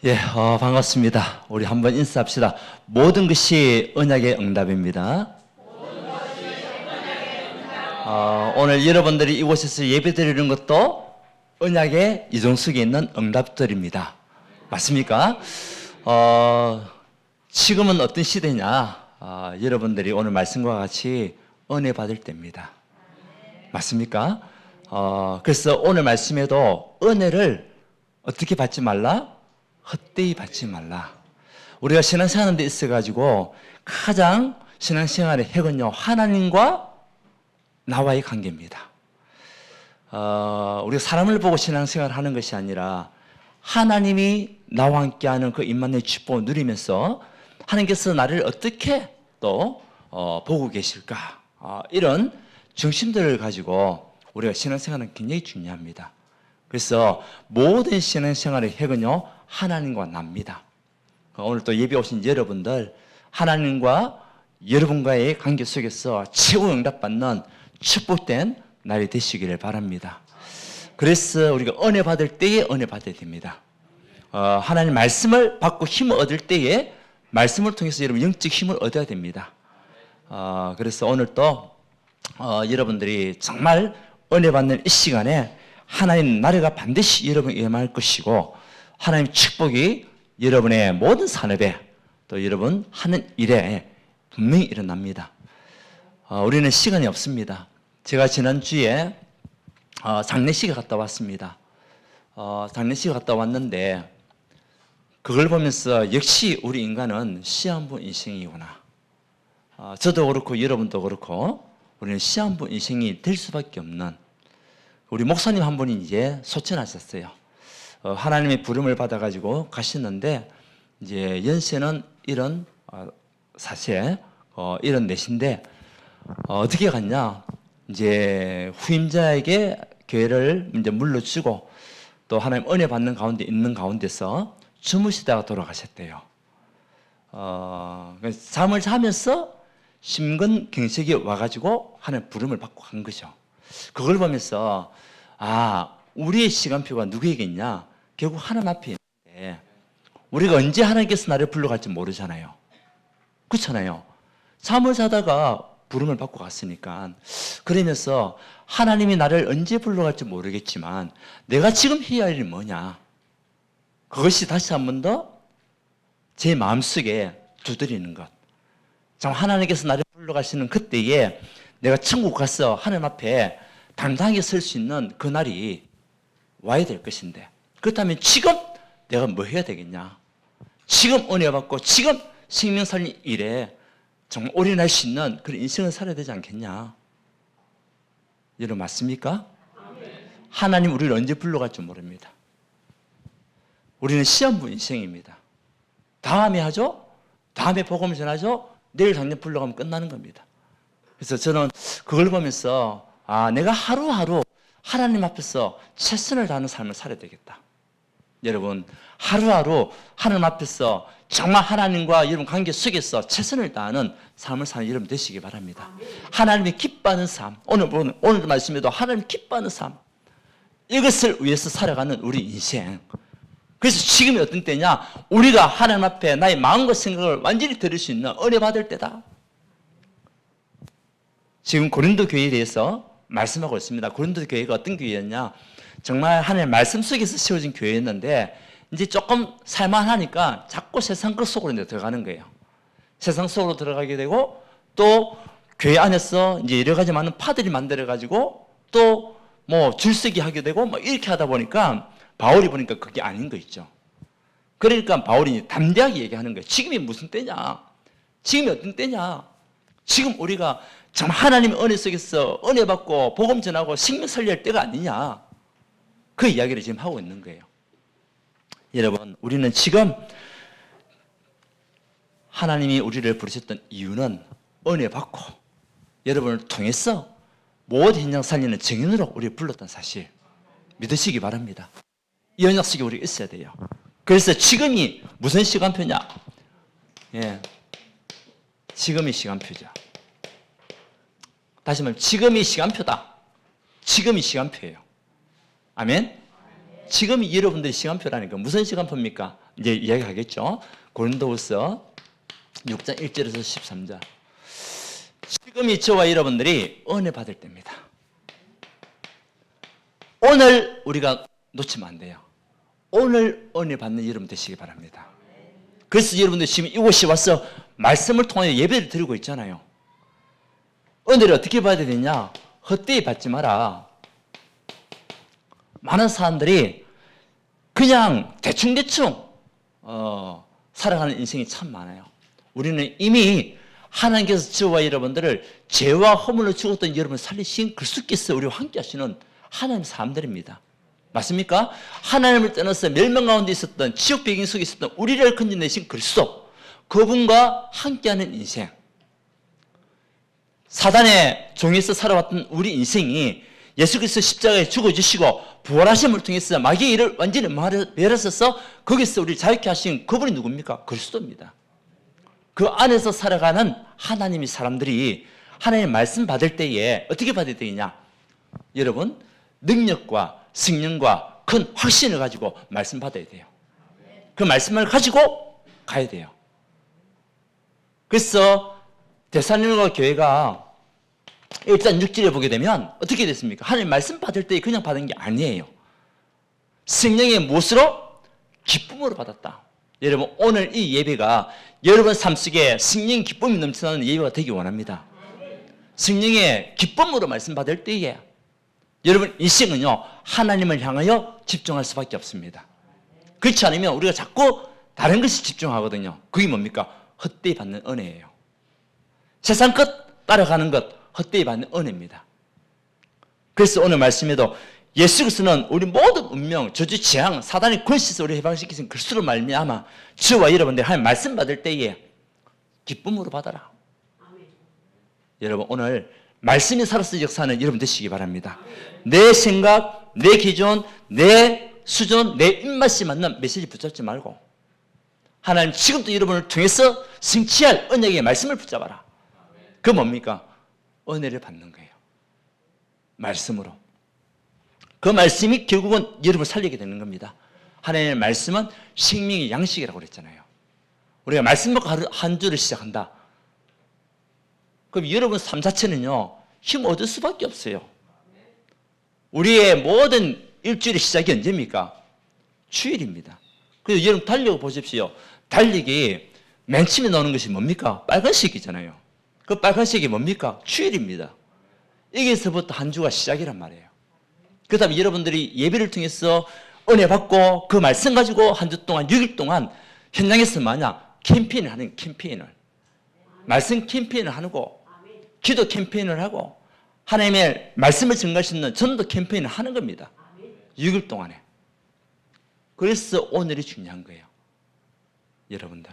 예, 반갑습니다. 우리 한번 인사합시다. 모든 것이 언약의 응답입니다. 오늘 여러분들이 이곳에서 예배드리는 것도 언약의 이종 속에 있는 응답들입니다. 맞습니까? 지금은 어떤 시대냐? 여러분들이 오늘 말씀과 같이 은혜 받을 때입니다. 맞습니까? 그래서 오늘 말씀에도 은혜를 어떻게 받지 말라? 헛되이 받지 말라. 우리가 신앙생활하는 데 있어가지고 가장 신앙생활의 핵은요, 하나님과 나와의 관계입니다. 우리가 사람을 보고 신앙생활을 하는 것이 아니라 하나님이 나와 함께하는 그 임마누엘 축복을 누리면서 하나님께서 나를 어떻게 또 보고 계실까? 이런 중심들을 가지고 우리가 신앙생활은 굉장히 중요합니다. 그래서 모든 신앙생활의 핵은요, 하나님과 납니다. 오늘 또 예배 오신 여러분들, 하나님과 여러분과의 관계 속에서 최고 응답받는 축복된 날이 되시기를 바랍니다. 그래서 우리가 은혜 받을 때에 은혜 받아야 됩니다. 하나님 말씀을 받고 힘을 얻을 때에 말씀을 통해서 여러분 영적 힘을 얻어야 됩니다. 그래서 오늘 또 여러분들이 정말 은혜 받는 이 시간에 하나님 나라가 반드시 여러분에게 임할 것이고 하나님의 축복이 여러분의 모든 산업에 또 여러분 하는 일에 분명히 일어납니다. 우리는 시간이 없습니다. 제가 지난주에 장례식에 갔다 왔습니다. 장례식에 갔다 왔는데 그걸 보면서 역시 우리 인간은 시한부 인생이구나. 저도 그렇고 여러분도 그렇고 우리는 시한부 인생이 될 수밖에 없는, 우리 목사님 한 분이 이제 소천하셨어요. 하나님의 부름을 받아가지고 가셨는데 이제 연세는 74세, 74인데 어떻게 갔냐? 이제 후임자에게 교회를 이제 물러주고 또 하나님 은혜 받는 가운데 있는 가운데서 주무시다가 돌아가셨대요. 잠을 자면서 심근경색이 와가지고 하나님 부름을 받고 간 거죠. 그걸 보면서 우리의 시간표가 누구에게 있냐? 결국 하나님 앞에 있는데 우리가 언제 하나님께서 나를 불러갈지 모르잖아요. 그렇잖아요. 잠을 자다가 부름을 받고 갔으니까. 그러면서 하나님이 나를 언제 불러갈지 모르겠지만 내가 지금 해야 할 일이 뭐냐? 그것이 다시 한 번 더 제 마음속에 두드리는 것. 정말 하나님께서 나를 불러가시는 그때에 내가 천국 가서 하나님 앞에 당당하게 설 수 있는 그 날이 와야 될 것인데, 그렇다면 지금 내가 뭐 해야 되겠냐? 지금 은혜 받고 지금 생명 살린 일에 정말 올인할 수 있는 그런 인생을 살아야 되지 않겠냐? 여러분 맞습니까? 하나님 우리를 언제 불러갈지 모릅니다. 우리는 시한부 인생입니다. 다음에 하죠? 다음에 복음을 전하죠? 내일 당장 불러가면 끝나는 겁니다. 그래서 저는 그걸 보면서 내가 하루하루 하나님 앞에서 최선을 다하는 삶을 살아야 되겠다. 여러분 하루하루 하나님 앞에서 정말 하나님과 여러분 관계 속에서 최선을 다하는 삶을 사는 여러분 되시기 바랍니다. 하나님이 기뻐하는 삶, 오늘 말씀에도 하나님 기뻐하는 삶, 이것을 위해서 살아가는 우리 인생. 그래서 지금이 어떤 때냐? 우리가 하나님 앞에 나의 마음과 생각을 완전히 드릴 수 있는 은혜 받을 때다. 지금 고린도 교회에 대해서 말씀하고 있습니다. 고린도 교회가 어떤 교회였냐? 정말 하나님의 말씀 속에서 세워진 교회였는데 이제 조금 살만하니까 자꾸 세상 것 속으로 들어가는 거예요. 세상 속으로 들어가게 되고 또 교회 안에서 이제 여러 가지 많은 파들이 만들어가지고 또 뭐 줄서기 하게 되고 뭐 이렇게 하다 보니까 바울이 보니까 그게 아닌 거 있죠. 그러니까 바울이 담대하게 얘기하는 거예요. 지금이 무슨 때냐? 지금이 어떤 때냐? 지금 우리가 정말 하나님의 은혜 속에서 은혜 받고 복음 전하고 생명 살릴 때가 아니냐? 그 이야기를 지금 하고 있는 거예요. 여러분, 우리는 지금 하나님이 우리를 부르셨던 이유는 은혜 받고 여러분을 통해서 모든 현장 살리는 증인으로 우리를 불렀던 사실 믿으시기 바랍니다. 이 언약 속에 우리가 있어야 돼요. 그래서 지금이 무슨 시간표냐? 지금이 시간표죠. 다시 말하면 지금이 시간표다. 지금이 시간표예요. 아멘? 지금이 여러분들의 시간표라니까. 무슨 시간표입니까? 이제 이야기하겠죠. 고린도후서 6장 1절에서 13절. 지금이 저와 여러분들이 은혜 받을 때입니다. 오늘 우리가 놓치면 안 돼요. 오늘 은혜 받는 여러분 되시기 바랍니다. 그래서 여러분들 지금 이곳에 와서 말씀을 통해 예배를 드리고 있잖아요. 은혜를 어떻게 받아야 되냐? 헛되이 받지 마라. 많은 사람들이 그냥 대충대충 살아가는 인생이 참 많아요. 우리는 이미 하나님께서 저와 여러분들을 죄와 허물로 죽었던 여러분을 살리신 그리스도께서 우리와 함께 하시는 하나님의 사람들입니다. 맞습니까? 하나님을 떠나서 멸망 가운데 있었던 지옥 배경 속에 있었던 우리를 건져내신 그리스도, 그분과 함께하는 인생, 사단의 종에서 살아왔던 우리 인생이 예수께서 십자가에 죽어주시고 부활하심을 통해서 마귀의 일을 완전히 멸하셔서 거기서 우리를 자유케 하신 그분이 누굽니까? 그리스도입니다. 그 안에서 살아가는 하나님의 사람들이 하나님의 말씀 받을 때에 어떻게 받아야 되느냐? 여러분, 능력과 승령과 큰 확신을 가지고 말씀 받아야 돼요. 그 말씀을 가지고 가야 돼요. 그래서 데살로니가 교회가 일단 6절에 보게 되면 어떻게 됐습니까? 하나님 말씀 받을 때 그냥 받은 게 아니에요. 성령의 무엇으로? 기쁨으로 받았다. 여러분, 오늘 이 예배가 여러분 삶 속에 성령의 기쁨이 넘치는 예배가 되기 원합니다. 성령의 기쁨으로 말씀 받을 때에 여러분 인생은요, 하나님을 향하여 집중할 수밖에 없습니다. 그렇지 않으면 우리가 자꾸 다른 것에 집중하거든요. 그게 뭡니까? 헛되이 받는 은혜예요. 세상 것 따라가는 것, 헛되이 받는 은혜입니다. 그래서 오늘 말씀에도 예수께서는 우리 모든 운명, 저주, 재앙, 사단의 권세에서 우리를 해방시키신 그리스도로 말미암아 저와 여러분들 하나님 말씀 받을 때에 기쁨으로 받아라. 여러분, 오늘 말씀이 살아서 역사하는 여러분 되시기 바랍니다. 내 생각, 내 기준, 내 수준, 내 입맛이 맞는 메시지 붙잡지 말고 하나님 지금도 여러분을 통해서 성취할 언약의 말씀을 붙잡아라. 그 뭡니까? 은혜를 받는 거예요. 말씀으로. 그 말씀이 결국은 여러분을 살리게 되는 겁니다. 하나님의 말씀은 생명의 양식이라고 그랬잖아요. 우리가 말씀 먹고 한 주를 시작한다. 그럼 여러분 삶 자체는요, 힘 얻을 수밖에 없어요. 우리의 모든 일주일의 시작이 언제입니까? 주일입니다. 그래서 여러분 달리고 보십시오. 달리기 맨 처음에 나오는 것이 뭡니까? 빨간색이잖아요. 그 빨간색이 뭡니까? 주일입니다. 여기서부터 한 주가 시작이란 말이에요. 그 다음에 여러분들이 예배를 통해서 은혜 받고 그 말씀 가지고 한 주 동안 6일 동안 현장에서 캠페인을 하는 캠페인을 말씀 캠페인을 하고 기도 캠페인을 하고 하나님의 말씀을 증가시키는 전도 캠페인을 하는 겁니다. 6일 동안에. 그래서 오늘이 중요한 거예요. 여러분들.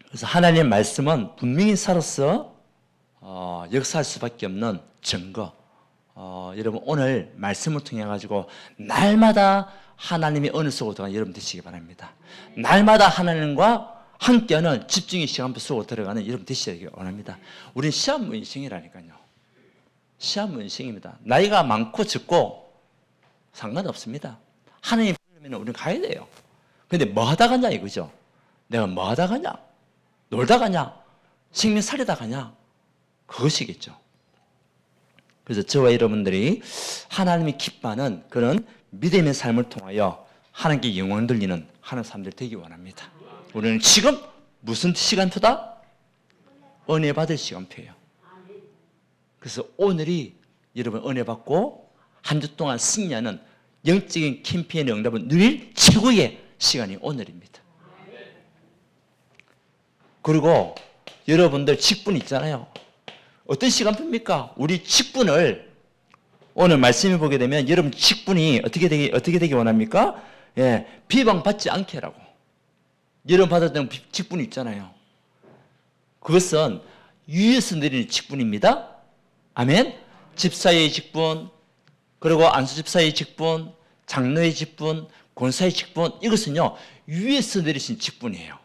그래서 하나님의 말씀은 분명히 살아서 역사할 수밖에 없는 증거. 여러분 오늘 말씀을 통해 가지고 날마다 하나님의 은혜 속으로 들어가는 여러분 되시기 바랍니다. 날마다 하나님과 함께하는 집중의 시간 속으로 들어가는 여러분 되시기 원합니다. 우리는 시한부 인생이라니까요. 시한부 인생입니다. 나이가 많고 적고 상관없습니다. 하나님 부르면 우리는 가야 돼요. 근데 뭐 하다 가냐 이거죠. 내가 뭐 하다 가냐? 놀다 가냐? 생명 살리다 가냐? 그것이겠죠. 그래서 저와 여러분들이 하나님이 기뻐하는 그런 믿음의 삶을 통하여 하나님께 영광 돌리는 하나님 사람들 되기 원합니다. 우리는 지금 무슨 시간표다? 은혜 받을 시간표예요. 그래서 오늘이 여러분 은혜 받고 한 주 동안 승리하는 영적인 캠페인의 응답을 누릴 최고의 시간이 오늘입니다. 그리고 여러분들 직분 있잖아요. 어떤 시간표입니까? 우리 직분을 오늘 말씀해 보게 되면 여러분 직분이 어떻게 되기 원합니까? 예, 비방받지 않게 하라고. 여러분 받았던 직분이 있잖아요. 그것은 위에서 내리는 직분입니다. 아멘. 집사의 직분, 그리고 안수집사의 직분, 장로의 직분, 권사의 직분, 이것은요 위에서 내리신 직분이에요.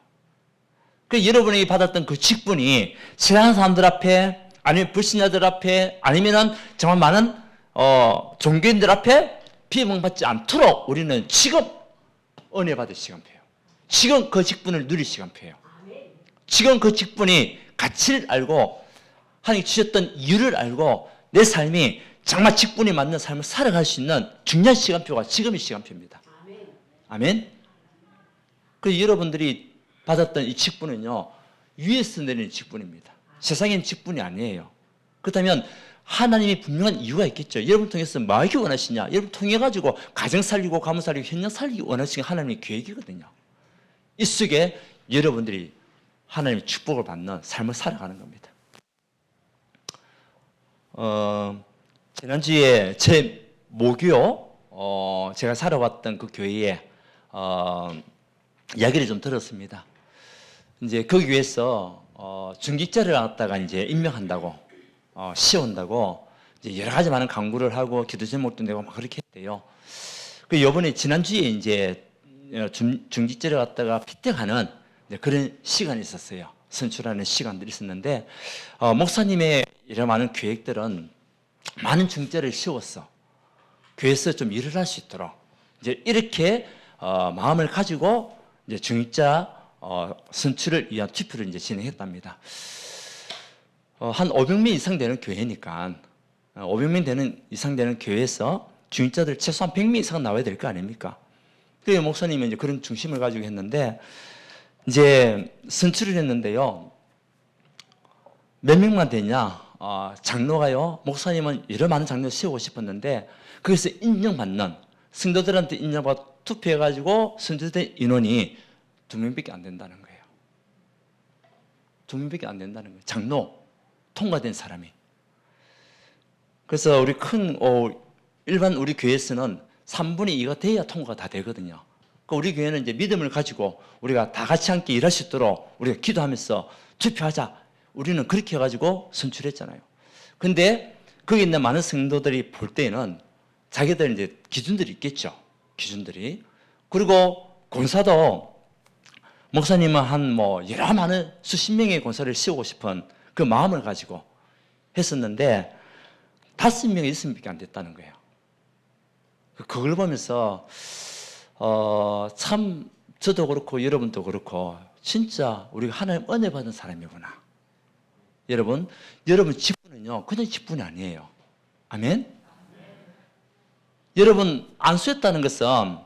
그 여러분이 받았던 그 직분이 세상 사람들 앞에, 아니면 불신자들 앞에, 아니면은 정말 많은 종교인들 앞에 비방받지 않도록 우리는 지금 은혜 받을 시간표예요. 지금 그 직분을 누릴 시간표예요. 지금 그 직분이 가치를 알고 하나님이 주셨던 이유를 알고 내 삶이 정말 직분이 맞는 삶을 살아갈 수 있는 중요한 시간표가 지금의 시간표입니다. 아멘. 그래서 여러분들이 받았던 이 직분은요, 위에서 내리는 직분입니다. 세상엔 직분이 아니에요. 그렇다면 하나님이 분명한 이유가 있겠죠. 여러분 통해서 뭐 하기 원하시냐? 여러분 통해 가지고 가정 살리고 가문 살리고 현장 살리기 원하시는 하나님의 계획이거든요. 이 속에 여러분들이 하나님의 축복을 받는 삶을 살아가는 겁니다. 지난주에 제 모교 제가 살아왔던 그 교회에 이야기를 좀 들었습니다. 이제 그 교회에서 중직자를 갖다가 이제 임명한다고 씌운다고 이제 여러 가지 많은 강구를 하고 기도 제목도 내고 막 그렇게 했대요. 그 이번에 지난주에 이제 중직자를 갖다가 피택하는 그런 시간이 있었어요. 선출하는 시간들이 있었는데 목사님의 이런 많은 계획들은 많은 중직자를 씌웠어. 교회에서 좀 일을 할 수 있도록 이제 이렇게 마음을 가지고 이제 중직자 선출을 위한 투표를 이제 진행했답니다. 한 500명 이상 되는 교회니까 500명 이상 되는 교회에서 중직자들 최소한 100명 이상 나와야 될 거 아닙니까? 그 목사님이 이제 그런 중심을 가지고 했는데 이제 선출을 했는데요. 몇 명만 되냐? 장로가요. 목사님은 여러 많은 장로 세우고 싶었는데 거기서 인정받는 성도들한테 인정받고 투표해가지고 선출된 인원이 2명밖에 안 된다는 거예요. 2명밖에 안 된다는 거예요. 장로 통과된 사람이. 그래서 우리 일반 우리 교회에서는 3분의 2가 돼야 통과가 다 되거든요. 그러니까 우리 교회는 이제 믿음을 가지고 우리가 다 같이 함께 일할 수 있도록 우리가 기도하면서 투표하자. 우리는 그렇게 해가지고 선출했잖아요. 근데 거기 있는 많은 성도들이 볼 때는 자기들 이제 기준들이 있겠죠. 기준들이. 그리고 권사도 목사님은 한 여러 많은 수십 명의 권사를 세우고 싶은 그 마음을 가지고 했었는데 5명이 6명밖에 안 됐다는 거예요. 그걸 보면서 참 저도 그렇고 여러분도 그렇고 진짜 우리가 하나님 은혜 받은 사람이구나. 여러분 직분은요 그냥 직분이 아니에요. 아멘. 여러분 안수했다는 것은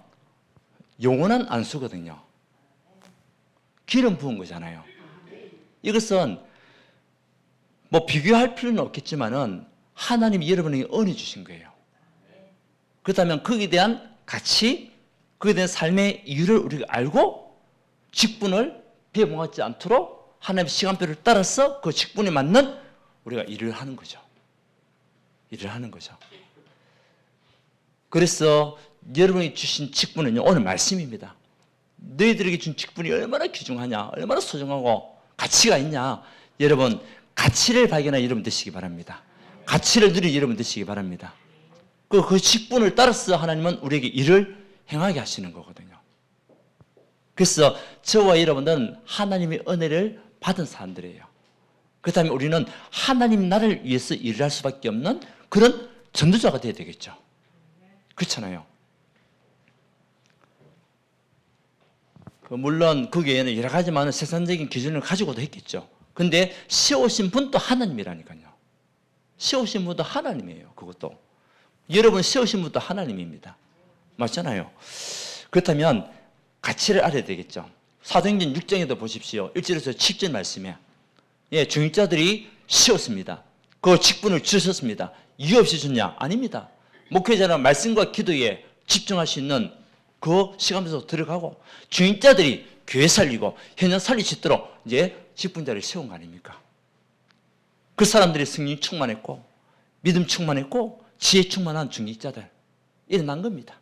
영원한 안수거든요. 기름 부은 거잖아요. 이것은 비교할 필요는 없겠지만은 하나님이 여러분에게 은혜 주신 거예요. 그렇다면 거기에 대한 가치, 거기에 대한 삶의 이유를 우리가 알고 직분을 배봉하지 않도록 하나님의 시간표를 따라서 그 직분에 맞는 우리가 일을 하는 거죠. 일을 하는 거죠. 그래서 여러분이 주신 직분은요, 오늘 말씀입니다. 너희들에게 준 직분이 얼마나 귀중하냐, 얼마나 소중하고 가치가 있냐. 여러분, 가치를 발견한 여러분 되시기 바랍니다. 가치를 누린 여러분 되시기 바랍니다. 그 직분을 따라서 하나님은 우리에게 일을 행하게 하시는 거거든요. 그래서 저와 여러분은 하나님의 은혜를 받은 사람들이에요. 그렇다면 우리는 하나님 나라를 위해서 일을 할 수밖에 없는 그런 전도자가 되어야 되겠죠. 그렇잖아요. 물론 거기에는 여러 가지 많은 세상적인 기준을 가지고도 했겠죠. 근데 세우신 분도 하나님이라니까요. 세우신 분도 하나님이에요. 그것도. 여러분 세우신 분도 하나님입니다. 맞잖아요. 그렇다면 가치를 알아야 되겠죠. 사도행전 6장에도 보십시오. 1절에서 10절 말씀에 중직자들이 세웠습니다. 그 직분을 주셨습니다. 이유 없이 줬냐? 아닙니다. 목회자는 말씀과 기도에 집중할 수 있는 그 시간에서 들어가고 중직자들이 교회 살리고 현장 살릴 수 있도록 이제 직분자를 세운 거 아닙니까? 그 사람들이 성령 충만했고 믿음 충만했고 지혜 충만한 중직자들 일어난 겁니다.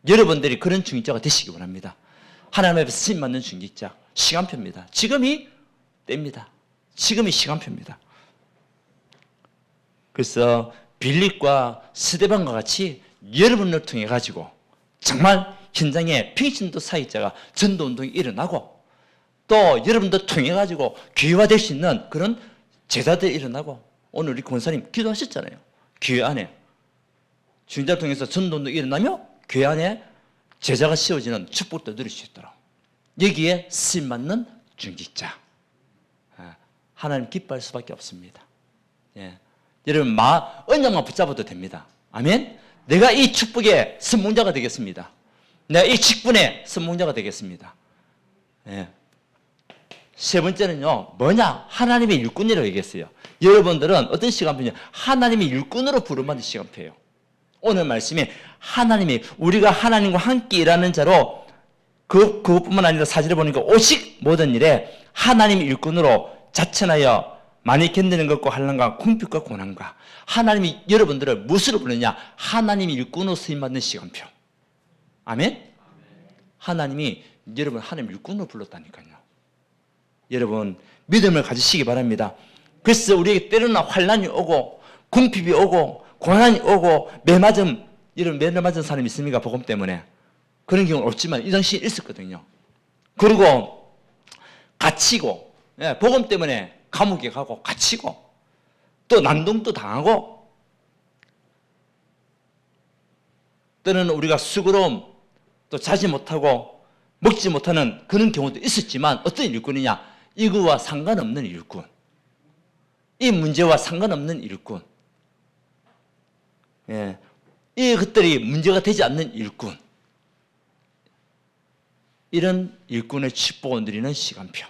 여러분들이 그런 중직자가 되시기 원합니다. 하나님 앞에서 쓰임 받는 중직자 시간표입니다. 지금이 때입니다. 지금이 시간표입니다. 그래서 빌립과 스데반과 같이 여러분을 통해 가지고 정말 현장에 평신도 사역자가 전도운동이 일어나고 또 여러분들 통해 가지고 교회가 될 수 있는 그런 제자들이 일어나고 오늘 우리 권사님 기도하셨잖아요. 교회 안에 중직자를 통해서 전도운동이 일어나며 교회 안에 제자가 세워지는 축복도 누릴 수 있도록 여기에 쓰임받는 중직자 하나님 기뻐할 수밖에 없습니다. 예. 여러분 언약만 붙잡아도 됩니다. 아멘. 내가 이 축복의 선봉자가 되겠습니다. 내가 이 직분의 선봉자가 되겠습니다. 예. 세 번째는요, 뭐냐? 하나님의 일꾼이라고 얘기했어요. 여러분들은 어떤 시간표냐? 하나님의 일꾼으로 부름받는 시간표예요. 오늘 말씀에 우리가 하나님과 함께 일하는 자로 그것뿐만 아니라 사실을 보니까 오직 모든 일에 하나님의 일꾼으로 자천하여 많이 견디는 것과 환난과 궁핍과 고난과 하나님이 여러분들을 무엇으로 부르느냐? 하나님의 일꾼으로 쓰임받는 시간표. 아멘? 하나님이 여러분 하나님 일꾼으로 불렀다니까요. 여러분 믿음을 가지시기 바랍니다. 그래서 우리에게 때로는 환난이 오고 궁핍이 오고 고난이 오고 매맞음 이런 매를 맞은 사람이 있습니까? 복음 때문에 그런 경우는 없지만 이 당시에 있었거든요. 그리고 갇히고 복음 때문에 감옥에 가고 갇히고 또 난동도 당하고 때로는 우리가 수고로움 또 자지 못하고 먹지 못하는 그런 경우도 있었지만 어떤 일꾼이냐? 이거와 상관없는 일꾼. 이 문제와 상관없는 일꾼. 예. 이 것들이 문제가 되지 않는 일꾼. 이런 일꾼의 축복을 누리는 시간표.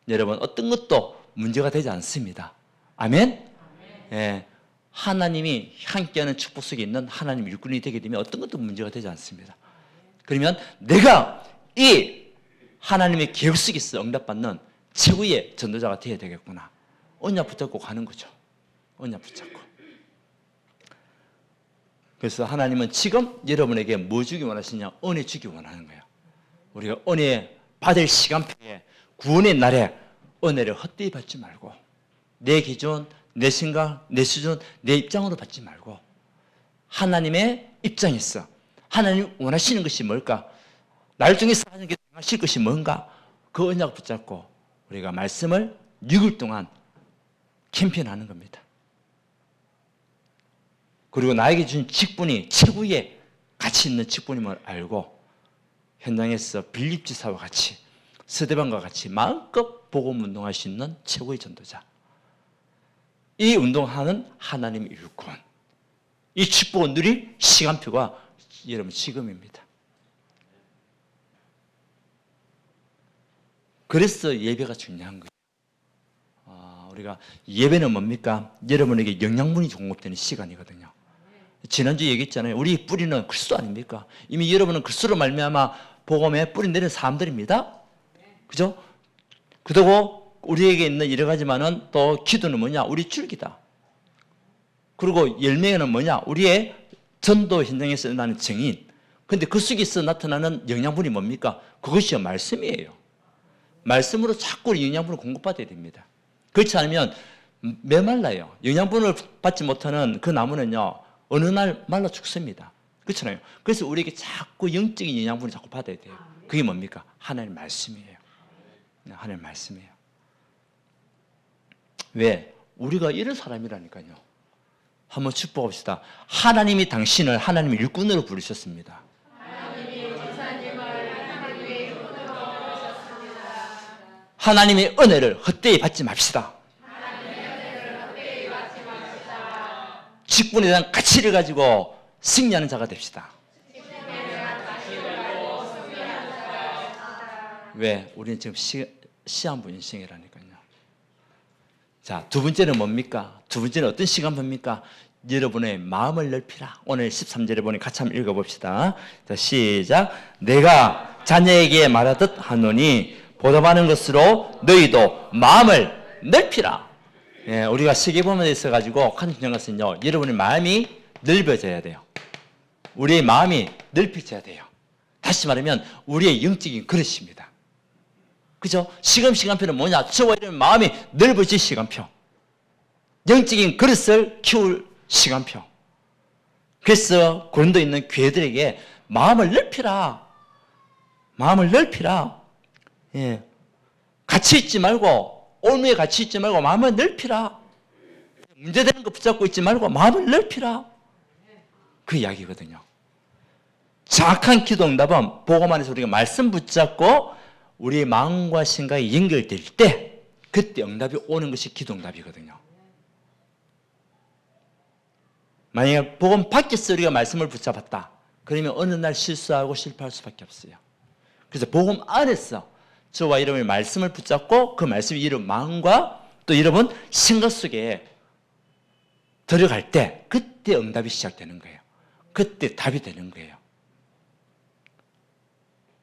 여러분 어떤 것도 문제가 되지 않습니다. 아멘? 예. 하나님이 함께하는 축복 속에 있는 하나님 일꾼이 되게 되면 어떤 것도 문제가 되지 않습니다. 그러면 내가 이 하나님의 계획 속에서 응답받는 최고의 전도자가 되어야 되겠구나. 언약 붙잡고 가는 거죠. 언약 붙잡고. 그래서 하나님은 지금 여러분에게 뭐 주기 원하시냐? 은혜 주기 원하는 거예요. 우리가 은혜 받을 시간표에 구원의 날에 은혜를 헛되이 받지 말고 내 기준, 내 생각, 내 수준, 내 입장으로 받지 말고 하나님의 입장에서 하나님 원하시는 것이 뭘까? 날 중에서 하실 것이 뭔가? 그 언약을 붙잡고 우리가 말씀을 6일 동안 캠페인하는 겁니다. 그리고 나에게 준 직분이 최고의 가치 있는 직분임을 알고 현장에서 빌립 지사와 같이 스데반과 같이 마음껏 복음 운동할 수 있는 최고의 전도자. 이 운동하는 하나님의 일꾼. 이 축복을 누릴 시간표가 여러분 지금입니다. 그래서 예배가 중요한 거예요. 우리가 예배는 뭡니까? 여러분에게 영양분이 공급되는 시간이거든요. 지난주에 얘기했잖아요. 우리 뿌리는 그리스도 아닙니까? 이미 여러분은 그리스도로 말미암아 복음에 뿌리 내린 사람들입니다. 그죠? 그리고 우리에게 있는 여러 가지만은 또 기도는 뭐냐? 우리 줄기다. 그리고 열매는 뭐냐? 우리의 전도 현장에서 나는 증인. 근데 그 속에서 나타나는 영양분이 뭡니까? 그것이 말씀이에요. 말씀으로 자꾸 영양분을 공급받아야 됩니다. 그렇지 않으면 메말라요. 영양분을 받지 못하는 그 나무는요, 어느 날 말라 죽습니다. 그렇잖아요. 그래서 우리에게 자꾸 영적인 영양분을 자꾸 받아야 돼요. 그게 뭡니까? 하나님의 말씀이에요. 하나님의 말씀이에요. 왜? 우리가 이런 사람이라니까요. 한번 축복합시다. 하나님이 당신을 하나님의 일꾼으로 부르셨습니다. 하나님의 은혜를 헛되이 받지 맙시다. 직분에 대한 가치를 가지고 승리하는 자가 됩시다. 왜? 우리는 지금 시한부 인생이라니까요. 자, 두 번째는 뭡니까? 두 번째는 어떤 시간표입니까? 여러분의 마음을 넓히라. 오늘 13절에 보니 같이 한번 읽어봅시다. 자, 시작. 내가 자녀에게 말하듯 하노니 보답하는 것으로 너희도 마음을 넓히라. 예, 우리가 세계보험에 있어가지고 컨디션 것은요, 여러분의 마음이 넓어져야 돼요. 우리의 마음이 넓혀져야 돼요. 다시 말하면 우리의 영적인 그릇입니다. 그죠? 시간표는 뭐냐? 저와 이런 마음이 넓어질 시간표. 영적인 그릇을 키울 시간표. 그래서 고린도에 있는 교회들에게 마음을 넓히라. 마음을 넓히라. 예. 갇혀 있지 말고, 올무에 갇혀 있지 말고 마음을 넓히라. 문제되는 거 붙잡고 있지 말고 마음을 넓히라. 그 이야기거든요. 정확한 기도 응답은 복음 안에서 우리가 말씀 붙잡고 우리의 마음과 생각이 연결될 때 그때 응답이 오는 것이 기도 응답이거든요. 만약에 복음 밖에서 우리가 말씀을 붙잡았다. 그러면 어느 날 실수하고 실패할 수밖에 없어요. 그래서 복음 안에서 저와 여러분의 말씀을 붙잡고 그 말씀이 여러분 마음과 또 여러분 생각 속에 들어갈 때 그때 응답이 시작되는 거예요. 그때 답이 되는 거예요.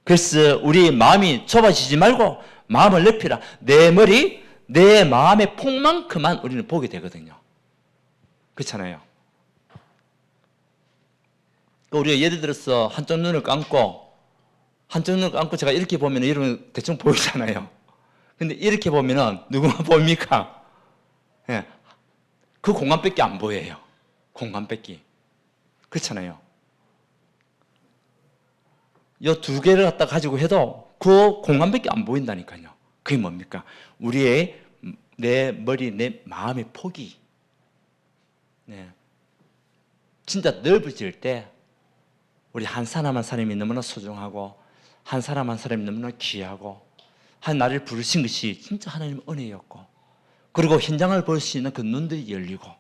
그래서 우리 마음이 좁아지지 말고 마음을 넓히라. 내 머리, 내 마음의 폭만큼만 우리는 보게 되거든요. 그렇잖아요. 우리가 예를 들어서 한쪽 눈을 감고 제가 이렇게 보면 여러분 대충 보이잖아요. 근데 이렇게 보면은 누구만 보입니까? 예. 그 공간밖에 안 보여요. 공간밖에. 그렇잖아요. 이 두 개를 갖다 가지고 해도 그 공간밖에 안 보인다니까요. 그게 뭡니까? 우리의 내 머리, 내 마음의 폭이 네. 진짜 넓어질 때 우리 한 사람 한 사람이 너무나 소중하고 한 사람 한 사람이 너무나 귀하고 한 나를 부르신 것이 진짜 하나님의 은혜였고 그리고 현장을 볼 수 있는 그 눈들이 열리고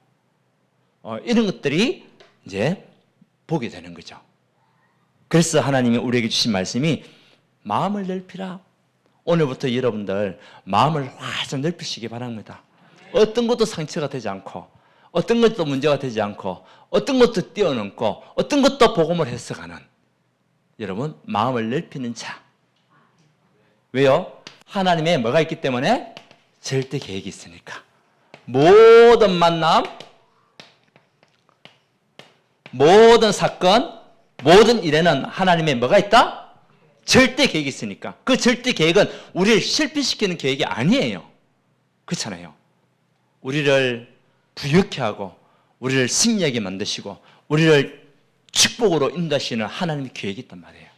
이런 것들이 이제 보게 되는 거죠. 그래서 하나님이 우리에게 주신 말씀이 마음을 넓히라. 오늘부터 여러분들 마음을 활짝 넓히시기 바랍니다. 어떤 것도 상처가 되지 않고 어떤 것도 문제가 되지 않고 어떤 것도 뛰어넘고 어떤 것도 복음을 해석하는 여러분 마음을 넓히는 자. 왜요? 하나님의 뭐가 있기 때문에 절대 계획이 있으니까. 모든 만남, 모든 사건, 모든 일에는 하나님의 뭐가 있다? 절대 계획이 있으니까. 그 절대 계획은 우리를 실패시키는 계획이 아니에요. 그렇잖아요. 우리를 부유케 하고 우리를 승리하게 만드시고 우리를 축복으로 인도하시는 하나님의 계획이 있단 말이에요.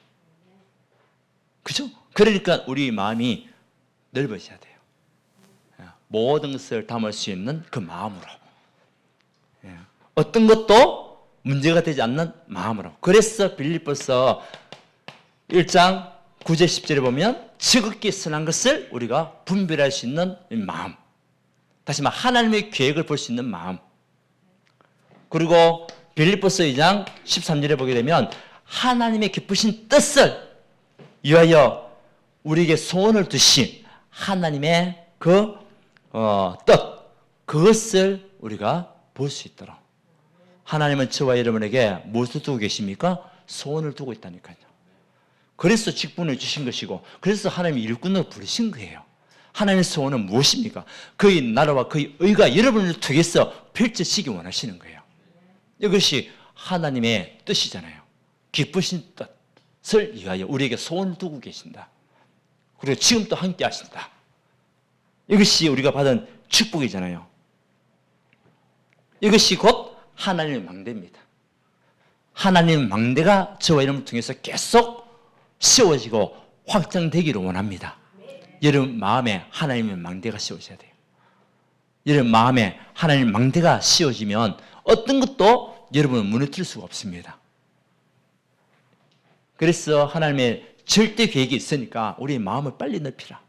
그죠? 그러니까 우리 마음이 넓어져야 돼요. 모든 것을 담을 수 있는 그 마음으로. 어떤 것도 문제가 되지 않는 마음으로. 그래서 빌립보서 1장 9절 10절에 보면 지극히 선한 것을 우리가 분별할 수 있는 마음. 다시 말해 하나님의 계획을 볼 수 있는 마음. 그리고 빌립보서 2장 13절에 보게 되면 하나님의 기쁘신 뜻을 위하여 우리에게 소원을 두신 하나님의 그 뜻, 그것을 우리가 볼 수 있도록. 하나님은 저와 여러분에게 무엇을 두고 계십니까? 소원을 두고 있다니까요. 그래서 직분을 주신 것이고 그래서 하나님이 일꾼으로 부르신 거예요. 하나님의 소원은 무엇입니까? 그의 나라와 그의 의가 여러분을 통해서 펼쳐지기 원하시는 거예요. 이것이 하나님의 뜻이잖아요. 기쁘신 뜻을 위하여 우리에게 소원을 두고 계신다. 그리고 지금 또 함께 하신다. 이것이 우리가 받은 축복이잖아요. 이것이 곧 하나님의 망대입니다. 하나님의 망대가 저와 여러분을 통해서 계속 세워지고 확장되기를 원합니다. 여러분 마음에 하나님의 망대가 세워져야 돼요. 여러분 마음에 하나님의 망대가 씌워지면 어떤 것도 여러분을 무너뜨릴 수가 없습니다. 그래서 하나님의 절대 계획이 있으니까 우리의 마음을 빨리 넓히라.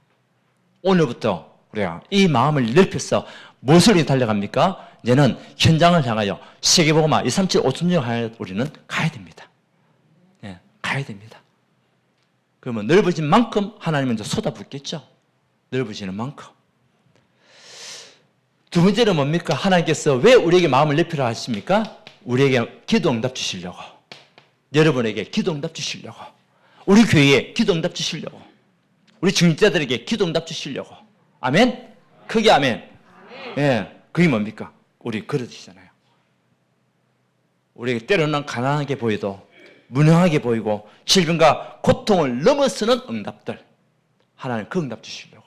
오늘부터 우리가 이 마음을 넓혀서 무엇을 위해 달려갑니까? 이제는 현장을 향하여 세계복음화 237 5천년을 향하여 우리는 가야 됩니다. 네, 가야 됩니다. 그러면 넓어진 만큼 하나님은 이제 쏟아붓겠죠. 넓어지는 만큼. 두 번째는 뭡니까? 하나님께서 왜 우리에게 마음을 넓히라 하십니까? 우리에게 기도 응답 주시려고. 여러분에게 기도 응답 주시려고. 우리 교회에 기도 응답 주시려고. 우리 중직자들에게 기도 응답 주시려고. 아멘? 크게 아멘. 예, 그게 뭡니까? 우리 그러시잖아요. 우리에게 때로는 가난하게 보여도 무능하게 보이고 질병과 고통을 넘어서는 응답들. 하나님 그 응답 주시려고.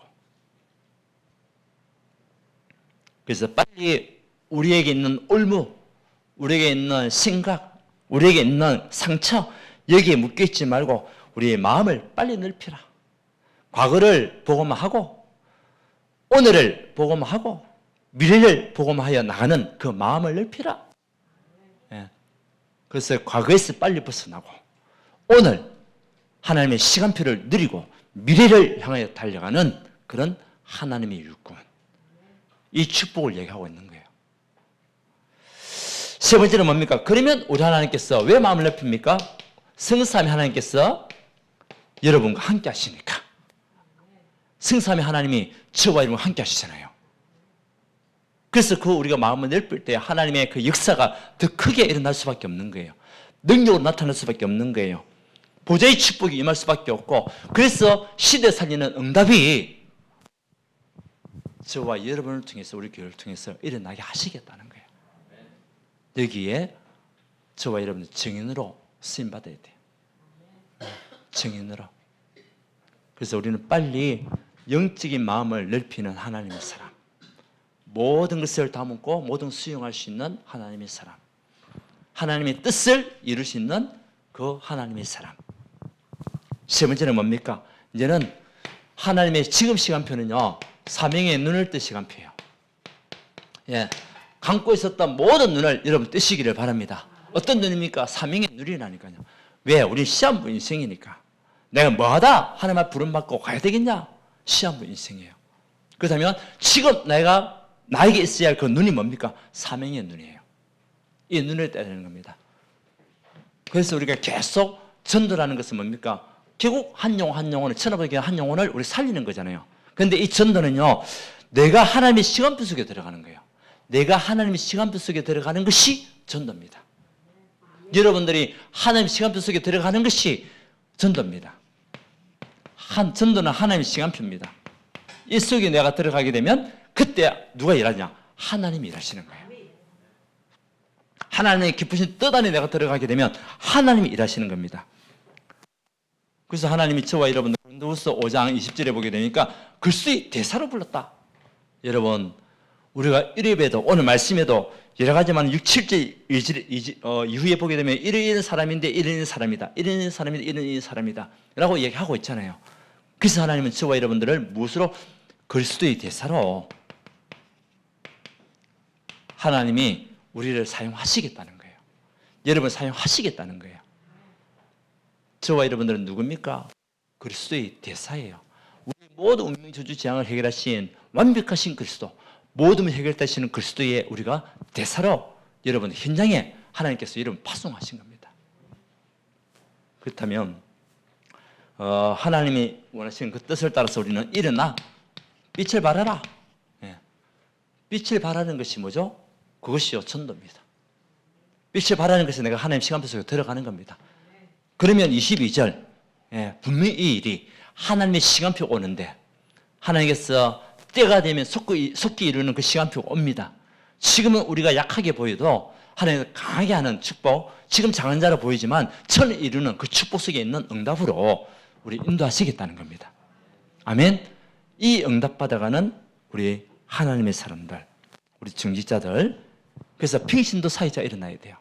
그래서 빨리 우리에게 있는 올무, 우리에게 있는 생각, 우리에게 있는 상처 여기에 묶여있지 말고 우리의 마음을 빨리 넓히라. 과거를 복음화하고 오늘을 복음화하고 미래를 복음화하여 나가는 그 마음을 넓히라. 예. 그래서 과거에서 빨리 벗어나고 오늘 하나님의 시간표를 누리고 미래를 향하여 달려가는 그런 하나님의 일꾼. 이 축복을 얘기하고 있는 거예요. 세 번째는 뭡니까? 그러면 우리 하나님께서 왜 마음을 넓힙니까? 성삼위 하나님께서 여러분과 함께 하시니까. 성삼위 하나님이 저와 여러분과 함께 하시잖아요. 그래서 우리가 마음을 넓힐 때 하나님의 그 역사가 더 크게 일어날 수밖에 없는 거예요. 능력으로 나타날 수밖에 없는 거예요. 보좌의 축복이 임할 수밖에 없고, 그래서 시대 살리는 응답이 저와 여러분을 통해서, 우리 교회를 통해서 일어나게 하시겠다는 거예요. 여기에 저와 여러분들 증인으로 쓰임받아야 돼요. 증인으로. 그래서 우리는 빨리 영적인 마음을 넓히는 하나님의 사람, 모든 것을 담고 모든 수용할 수 있는 하나님의 사람, 하나님의 뜻을 이룰 수 있는 그 하나님의 사람. 세 번째는 뭡니까? 이제는 하나님의 지금 시간표는요, 사명의 눈을 뜰 시간표예요. 예, 감고 있었던 모든 눈을 여러분 뜨시기를 바랍니다. 어떤 눈입니까? 사명의 눈이라니까요. 왜? 우리 시한부 인생이니까. 내가 뭐하다 하나님 앞에 부름받고 가야 되겠냐? 시한부 인생이에요. 그렇다면 지금 나에게 있어야 할 그 눈이 뭡니까? 사명의 눈이에요. 이 눈을 떼야 되는 겁니다. 그래서 우리가 계속 전도라는 것은 뭡니까? 결국 한 영혼을, 천하보기 한 영혼을 우리 살리는 거잖아요. 그런데 이 전도는요, 내가 하나님의 시간표 속에 들어가는 거예요. 내가 하나님의 시간표 속에 들어가는 것이 전도입니다. 여러분들이 하나님의 시간표 속에 들어가는 것이 전도입니다. 전도는 하나님의 시간표입니다. 이 속에 내가 들어가게 되면 그때 누가 일하냐? 하나님이 일하시는 거예요. 하나님의 깊으신 뜻 안에 내가 들어가게 되면 하나님이 일하시는 겁니다. 그래서 하나님이 저와 여러분들 고린도후서 5장 20절에 보게 되니까 글쓰이 대사로 불렀다. 여러분, 우리가 1회에도 오늘 말씀에도 여러 가지만 6, 7절 이후에 보게 되면 이런 사람인데 이런 사람이다. 이런 사람인데 이런 사람이다. 라고 얘기하고 있잖아요. 그래서 하나님은 저와 여러분들을 무엇으로? 그리스도의 대사로 하나님이 우리를 사용하시겠다는 거예요. 여러분을 사용하시겠다는 거예요. 저와 여러분들은 누굽니까? 그리스도의 대사예요. 우리 모든 운명 저주 재앙을 해결하신 완벽하신 그리스도, 모든 해결하시는 그리스도의 우리가 대사로 여러분 현장에 하나님께서 여러분 파송하신 겁니다. 그렇다면 하나님이 원하시는 그 뜻을 따라서 우리는 일어나 빛을 발하라. 예. 빛을 발하는 것이 뭐죠? 그것이요, 전도입니다. 빛을 발하는 것이 내가 하나님 시간표 속에 들어가는 겁니다. 그러면 22절, 예, 분명히 이 일이 하나님의 시간표 오는데 하나님께서 때가 되면 속기 이루는 그 시간표가 옵니다. 지금은 우리가 약하게 보여도 하나님께서 강하게 하는 축복, 지금 작은 자로 보이지만 천을 이루는 그 축복 속에 있는 응답으로 우리 인도하시겠다는 겁니다. 아멘. 이 응답받아가는 우리 하나님의 사람들, 우리 증지자들, 그래서 평신도 사회자 일어나야 돼요.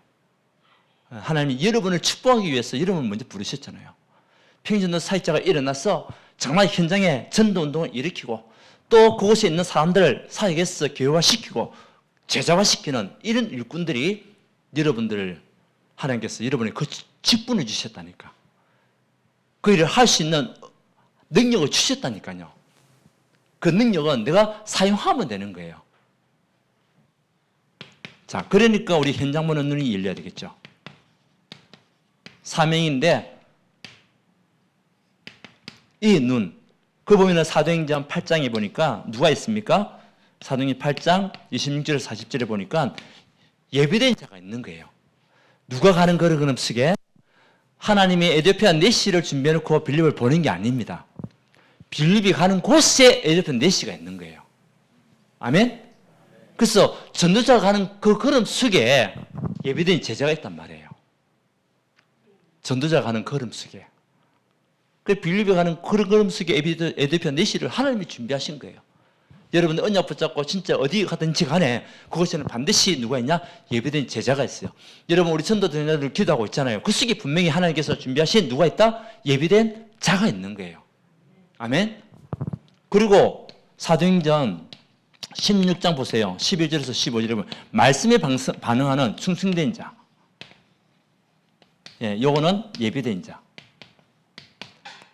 하나님이 여러분을 축복하기 위해서 여러분을 먼저 부르셨잖아요. 평신도 사회자가 일어나서 정말 현장에 전도운동을 일으키고 또 그곳에 있는 사람들을 사역에서 교화시키고 제자화시키는 이런 일꾼들이 여러분들을 하나님께서 여러분의 그 직분을 주셨다니까. 그 일을 할 수 있는 능력을 주셨다니까요. 그 능력은 내가 사용하면 되는 거예요. 자, 그러니까 우리 현장 보는 눈이 열려야 되겠죠. 사명인데 이 눈, 그 보면은 사도행전 8장에 보니까 누가 있습니까? 사도행전 8장 26절 40절에 보니까 예비된 자가 있는 거예요. 누가 가는 걸음 속에 하나님이 에티오피아 내시를 준비해놓고 빌립을 보낸 게 아닙니다. 빌립이 가는 곳에 에티오피아 내시가 있는 거예요. 아멘? 그래서 전도자가 가는 그 걸음 속에 예비된 제자가 있단 말이에요. 전도자가 가는 걸음 속에. 그 빌립이 가는 걸음 속에 에티오피아 내시를 하나님이 준비하신 거예요. 여러분들 언약 붙잡고 진짜 어디 가든지 간에 그것에는 반드시 누가 있냐? 예비된 제자가 있어요. 여러분 우리 전도자들 기도하고 있잖아요. 그 속에 분명히 하나님께서 준비하신 누가 있다? 예비된 자가 있는 거예요. 아멘. 그리고 사도행전 16장 보세요. 11절에서 15절에 보면 말씀에 반응하는 충성된 자. 예, 요거는 예비된 자.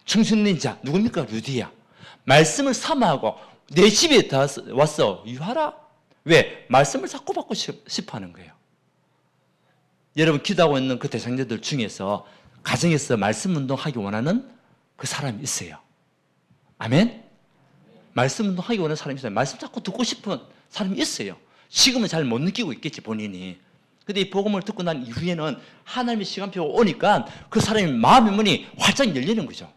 충성된 자 누굽니까? 루디야. 말씀을 사모하고 내 집에 와서 유하라. 왜? 말씀을 자꾸 받고 싶어하는 거예요. 여러분 기도하고 있는 그 대상자들 중에서 가정에서 말씀 운동하기 원하는 그 사람이 있어요. 아멘? 말씀 운동하기 원하는 사람이 있어요. 말씀 자꾸 듣고 싶은 사람이 있어요. 지금은 잘 못 느끼고 있겠지 본인이. 근데 이 복음을 듣고 난 이후에는 하나님의 시간표가 오니까 그 사람의 마음의 문이 활짝 열리는 거죠.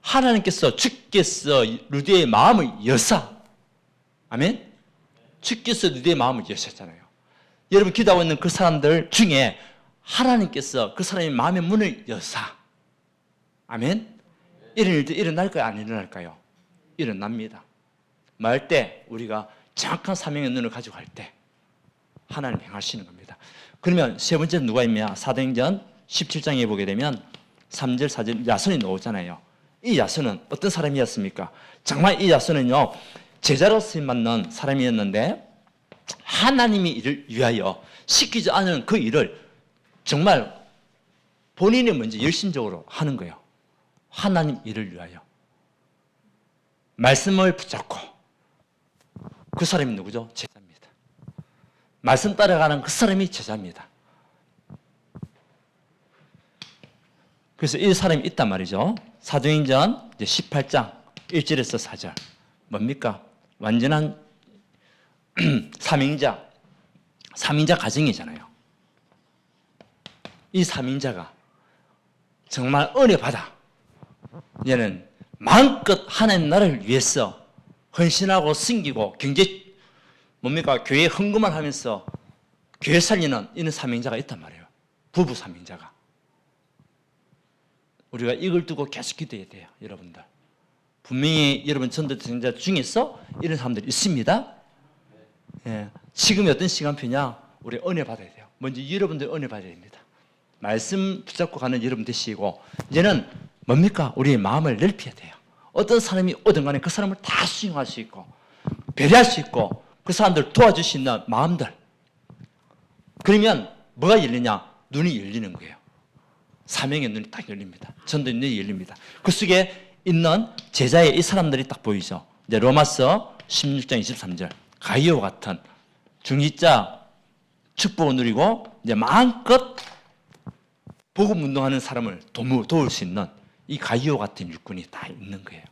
하나님께서 주께서 루디의 마음을 여사. 아멘? 주께서 루디의 마음을 여셨잖아요. 여러분 기도하고 있는 그 사람들 중에 하나님께서 그 사람의 마음의 문을 여사. 아멘? 이런 일도 일어날까요? 안 일어날까요? 일어납니다. 말 때 우리가 정확한 사명의 눈을 가지고 갈 때 하나님 행하시는 겁니다. 그러면 세 번째 누가 있냐? 사도행전 17장에 보게 되면 3절 4절 야손이 나오잖아요. 이 야손은 어떤 사람이었습니까? 정말 이 야손은요 제자로 쓰임 받는 사람이었는데 하나님이 이를 위하여 시키지 않은 그 일을 정말 본인이 먼저 열심적으로 하는 거예요. 하나님 일을 위하여 말씀을 붙잡고 그 사람이 누구죠? 제자입니다. 말씀 따라가는 그 사람이 제자입니다. 그래서 이 사람이 있단 말이죠. 사도행전 18장 1절에서 4절 뭡니까? 완전한 삼인자 가정이잖아요. 이 삼인자가 정말 은혜 받아 얘는 마음껏 하나님 나라를 위해서 헌신하고 섬기고 경제 뭡니까? 교회 헌금을 하면서 교회 살리는 이런 삼인자가 있단 말이에요. 부부 삼인자가. 우리가 이걸 두고 계속 기도해야 돼요. 여러분들. 분명히 여러분 전도자 중에서 이런 사람들이 있습니다. 예. 지금이 어떤 시간표냐? 우리 은혜 받아야 돼요. 먼저 여러분들 은혜 받아야 됩니다. 말씀 붙잡고 가는 여러분 되시고 이제는 뭡니까? 우리의 마음을 넓혀야 돼요. 어떤 사람이 오든 간에 그 사람을 다 수용할 수 있고 배려할 수 있고 그 사람들 도와줄 수 있는 마음들. 그러면 뭐가 열리냐? 눈이 열리는 거예요. 사명의 눈이 딱 열립니다. 전도의 눈이 열립니다. 그 속에 있는 제자의 이 사람들이 딱 보이죠. 이제 로마서 16장 23절 가이오 같은 중직자 축복을 누리고 이제 마음껏 복음 운동하는 사람을 도울 수 있는 이 가이오 같은 육군이 다 있는 거예요.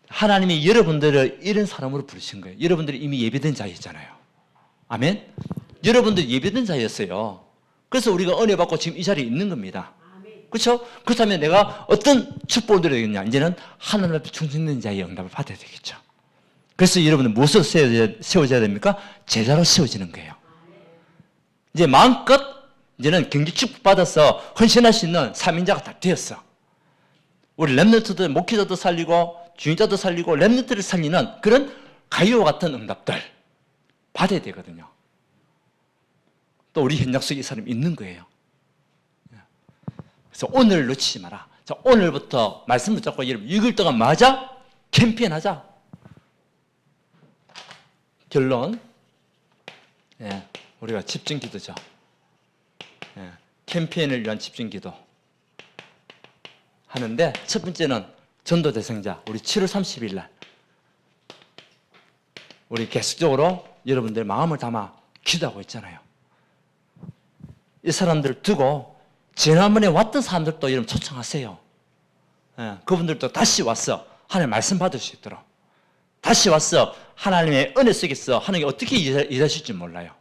하나님이 여러분들을 이런 사람으로 부르신 거예요. 여러분들이 이미 예배된 자였잖아요. 아멘? 여러분들 예배된 자였어요. 그래서 우리가 은혜 받고 지금 이 자리에 있는 겁니다. 그렇죠? 그렇다면 내가 어떤 축복을 드려야 되겠냐? 이제는 하나님 앞에 충성된 자의 응답을 받아야 되겠죠. 그래서 여러분은 무엇으로 세워져야 됩니까? 제자로 세워지는 거예요. 이제 마음껏 이제는 경제 축복 받아서 헌신할 수 있는 삼인자가 다 되었어. 우리 렘넌트들 목회자도 살리고 주인자도 살리고 렘넌트를 살리는 그런 가이오 같은 응답들 받아야 되거든요. 또 우리 현장 속에 이 사람이 있는 거예요. 그래서 오늘 놓치지 마라. 자, 오늘부터 말씀 붙잡고 여러분 6일 동안 뭐 하자? 캠페인하자. 결론 우리가 집중기도죠. 캠페인을 위한 집중기도 하는데 첫 번째는 전도 대상자 우리 7월 30일 날 우리 계속적으로 여러분들 마음을 담아 기도하고 있잖아요. 이 사람들 두고 지난번에 왔던 사람들도 여러분 초청하세요. 그분들도 다시 와서 하나님 말씀 받을 수 있도록 다시 와서 하나님의 은혜 속에서 하나님이 어떻게 일하실지 몰라요.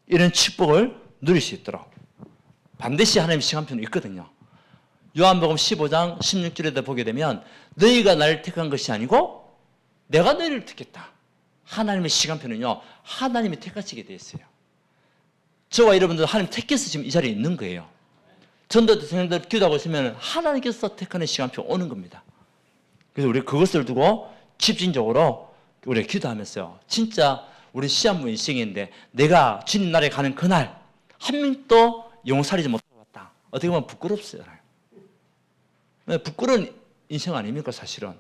이런 축복을 누릴 수 있도록 반드시 하나님의 시간표는 있거든요. 요한복음 15장 16절에도 보게 되면 너희가 나를 택한 것이 아니고 내가 너희를 택했다. 하나님의 시간표는요. 하나님이 택하시게 되어 있어요. 저와 여러분들 하나님 택해서 지금 이 자리에 있는 거예요. 전도 대상자들 기도하고 있으면 하나님께서 택하는 시간표 오는 겁니다. 그래서 우리 그것을 두고 집중적으로 우리 기도하면서요. 진짜 우리 시한부 인생인데 내가 주님 나라에 가는 그날 한 명도 영혼 살리지 못하고 왔다. 어떻게 보면 부끄럽잖아요. 부끄러운 인생 아닙니까 사실은.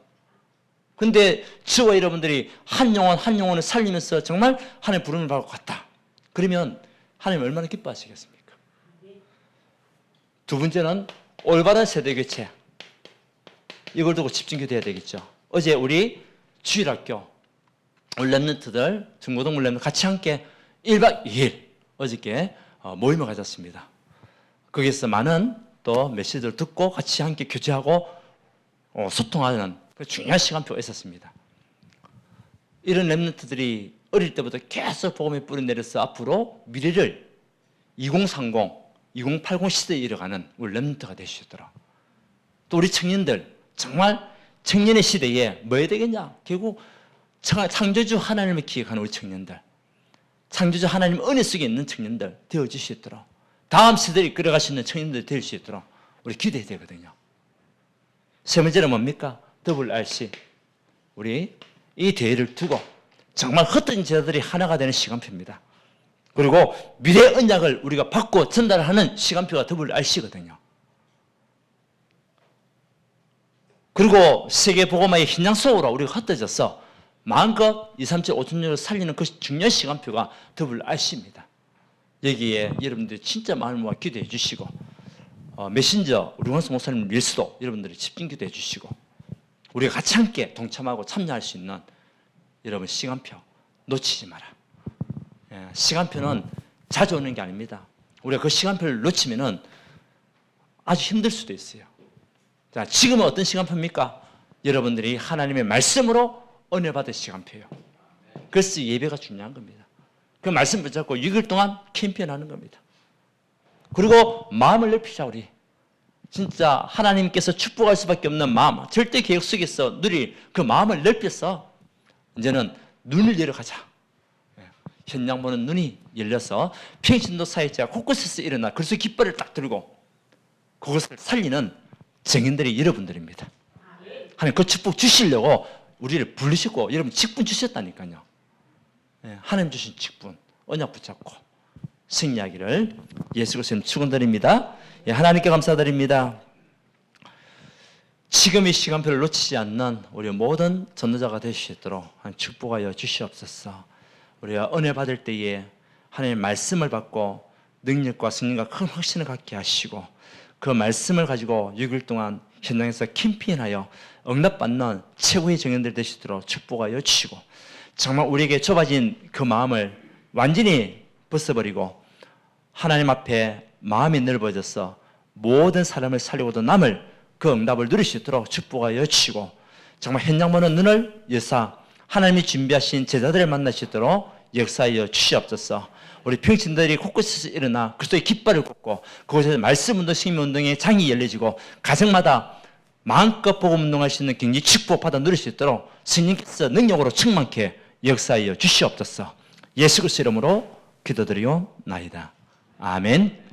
근데 저와 여러분들이 한 영혼을 살리면서 정말 하나님의 부름을 받고 갔다. 그러면 하나님 얼마나 기뻐하시겠습니까? 두 번째는 올바른 세대교체, 이걸 두고 집중기도해야 되겠죠. 어제 우리 주일학교 우리 랩런트들, 중고등부 랩런트 같이 함께 1박 2일 어저께 모임을 가졌습니다. 거기서 많은 또 메시지를 듣고 같이 함께 교제하고 소통하는 중요한 시간표가 있었습니다. 이런 랩런트들이 어릴 때부터 계속 복음의 뿌리 내려서 앞으로 미래를 2030, 2080 시대에 이뤄가는 우리 랩런트가 되시더라. 또 우리 청년들, 정말 청년의 시대에 뭐 해야 되겠냐? 결국 창조주 하나님을 기억하는 우리 청년들, 창조주 하나님 은혜 속에 있는 청년들 되어질 수 있도록, 다음 세대를 이끌어갈 수 있는 청년들 될 수 있도록 우리 기도해야 되거든요. 세 번째는 뭡니까? WRC. 우리 이 대회를 두고 정말 흩어진 제자들이 하나가 되는 시간표입니다. 그리고 미래의 언약을 우리가 받고 전달하는 시간표가 WRC거든요. 그리고 세계 복음화의 현장 속으로 우리가 흩어져서 마음껏 2, 3, 7, 5천년을 살리는 그 중요한 시간표가 WRC입니다. 여기에 여러분들이 진짜 마음을 모아 기도해 주시고, 메신저 우리 원수 목사님 릴스도 여러분들이 집중 기도해 주시고, 우리가 같이 함께 동참하고 참여할 수 있는 여러분 시간표 놓치지 마라. 시간표는 자주 오는 게 아닙니다. 우리가 그 시간표를 놓치면은 아주 힘들 수도 있어요. 자, 지금은 어떤 시간표입니까? 여러분들이 하나님의 말씀으로 은혜 받을 시간표예요. 그래서 예배가 중요한 겁니다. 그 말씀 붙잡고 6일 동안 캠페인하는 겁니다. 그리고 마음을 넓히자. 우리 진짜 하나님께서 축복할 수밖에 없는 마음, 절대 계획 속에서 누릴 그 마음을 넓혀서 이제는 눈을 열어가자. 현장 보는 눈이 열려서 평신도 사역자가 곳곳에서 일어나 그래서 깃발을 딱 들고 그것을 살리는 증인들이 여러분들입니다. 하나님 그 축복 주시려고 우리를 부르시고 여러분 직분 주셨다니까요. 하나님 주신 직분 언약 붙잡고 승리하기를 예수 그리스도님 축원드립니다. 하나님께 감사드립니다. 지금 이 시간표를 놓치지 않는 우리 모든 전도자가 될 수 있도록 축복하여 주시옵소서. 우리가 은혜 받을 때에 하나님의 말씀을 받고 능력과 승리가 큰 확신을 갖게 하시고 그 말씀을 가지고 6일 동안 현장에서 캠페인하여 응답받는 최고의 정인들 되시도록 축복하여 주시고 정말 우리에게 좁아진 그 마음을 완전히 벗어버리고 하나님 앞에 마음이 넓어져서 모든 사람을 살리고도 남을 그 응답을 누릴 수 있도록 축복하여 주시고 정말 현장 보는 눈을 여사 하나님이 준비하신 제자들을 만날 수 있도록 역사하여 주시옵소서. 우리 평신들이 곳곳에서 일어나 그리스도의 깃발을 꽂고 그곳에서 말씀운동, 승리운동의 장이 열려지고 가정마다 마음껏 복음운동할 수 있는 경제 축복 받아 누릴 수 있도록 스님께서 능력으로 충만케 역사하여 주시옵소서. 예수 그리스도 이름으로 기도드리옵나이다. 아멘.